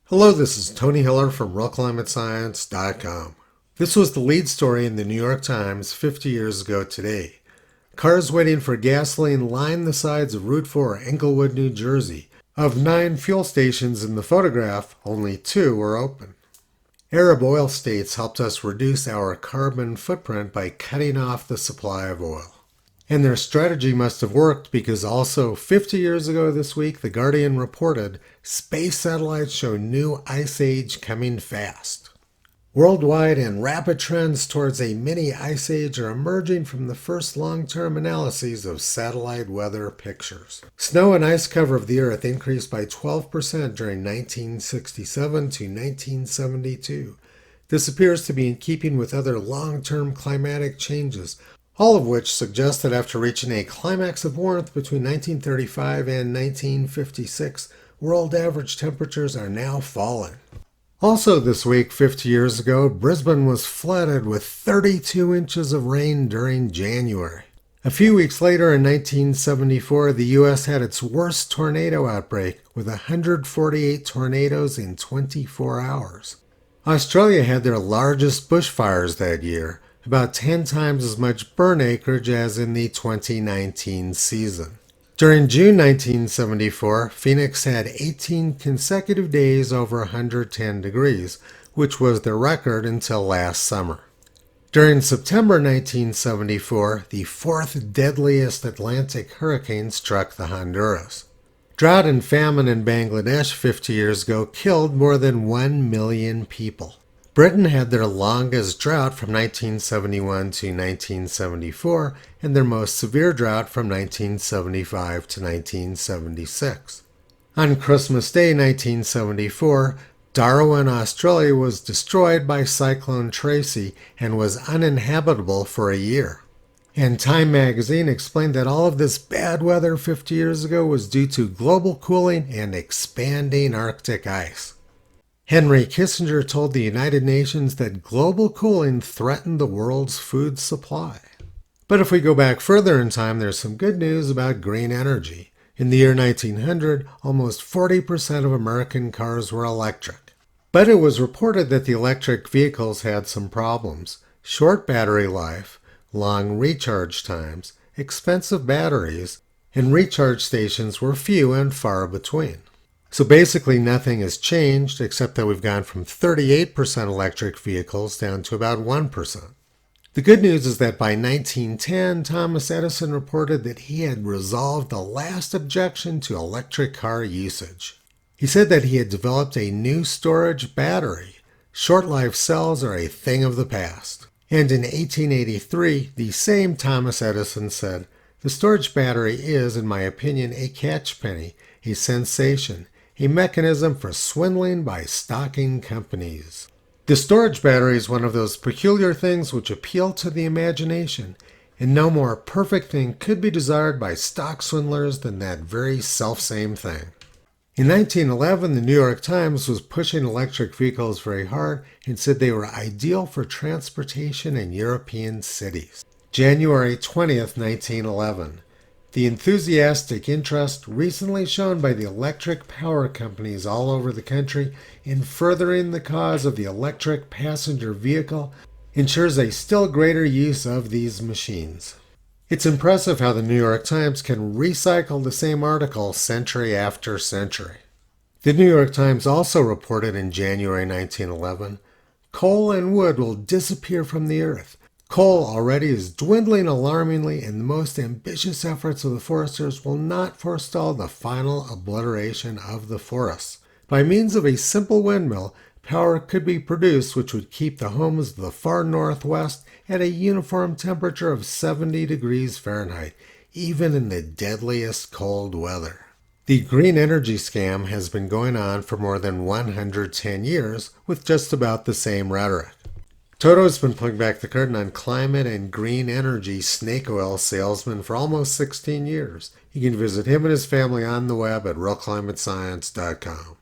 Hello, this is Tony Hiller from RealClimateScience.com. This was the lead story in the New York Times 50 years ago today. Cars waiting for gasoline line the sides of Route 4, Englewood, New Jersey. Of 9 fuel stations in the photograph, only 2 were open. Arab oil states helped us reduce our carbon footprint by cutting off the supply of oil. And their strategy must have worked because also 50 years ago this week, The Guardian reported space satellites show new ice age coming fast. Worldwide and rapid trends towards a mini ice age are emerging from the first long-term analyses of satellite weather pictures. Snow and ice cover of the Earth increased by 12% during 1967 to 1972. This appears to be in keeping with other long-term climatic changes, all of which suggest that after reaching a climax of warmth between 1935 and 1956, world average temperatures are now falling. Also this week, 50 years ago, Brisbane was flooded with 32 inches of rain during January. A few weeks later in 1974, the U.S. had its worst tornado outbreak with 148 tornadoes in 24 hours. Australia had their largest bushfires that year, about 10 times as much burn acreage as in the 2019 season. During June 1974, Phoenix had 18 consecutive days over 110 degrees, which was their record until last summer. During September 1974, the 4th deadliest Atlantic hurricane struck the Honduras. Drought and famine in Bangladesh 50 years ago killed more than 1 million people. Britain had their longest drought from 1971 to 1974 and their most severe drought from 1975 to 1976. On Christmas Day 1974, Darwin, Australia was destroyed by Cyclone Tracy and was uninhabitable for a year. And Time magazine explained that all of this bad weather 50 years ago was due to global cooling and expanding Arctic ice. Henry Kissinger told the United Nations that global cooling threatened the world's food supply. But if we go back further in time, there's some good news about green energy. In the year 1900, almost 40% of American cars were electric. But it was reported that the electric vehicles had some problems: short battery life, long recharge times, expensive batteries, and recharge stations were few and far between. So basically nothing has changed except that we've gone from 38% electric vehicles down to about 1%. The good news is that by 1910, Thomas Edison reported that he had resolved the last objection to electric car usage. He said that he had developed a new storage battery. Short-life cells are a thing of the past. And in 1883, the same Thomas Edison said, "The storage battery is, in my opinion, a catchpenny, a sensation, a mechanism for swindling by stocking companies." The storage battery is one of those peculiar things which appeal to the imagination, and no more perfect thing could be desired by stock swindlers than that very selfsame thing. In 1911, the New York Times was pushing electric vehicles very hard and said they were ideal for transportation in European cities. January 20th, 1911. The enthusiastic interest recently shown by the electric power companies all over the country in furthering the cause of the electric passenger vehicle ensures a still greater use of these machines. It's impressive how the New York Times can recycle the same article century after century. The New York Times also reported in January 1911, "Coal and wood will disappear from the earth. Coal already is dwindling alarmingly, and the most ambitious efforts of the foresters will not forestall the final obliteration of the forests. By means of a simple windmill, power could be produced which would keep the homes of the far northwest at a uniform temperature of 70 degrees Fahrenheit, even in the deadliest cold weather." The green energy scam has been going on for more than 110 years with just about the same rhetoric. Toto has been pulling back the curtain on climate and green energy snake oil salesmen for almost 16 years. You can visit him and his family on the web at realclimatescience.com.